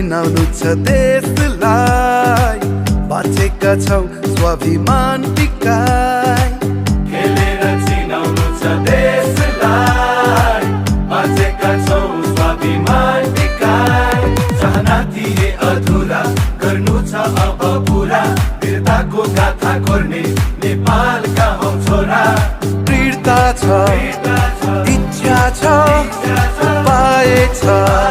चिनाउनु छ देशलाई, बाँचेका छौ स्वाभिमान टिकाइ। खेलेर चिनाउनु छ देशलाई, बाँचेका छौ स्वाभिमान टिकाइ। चाहना थिए अधुरा, गर्नु छ अब पुरा, वीरताको गाथा कोर्ने नेपालका हौ छोरा। दृढता छ, इच्छा छ, उपाय छ।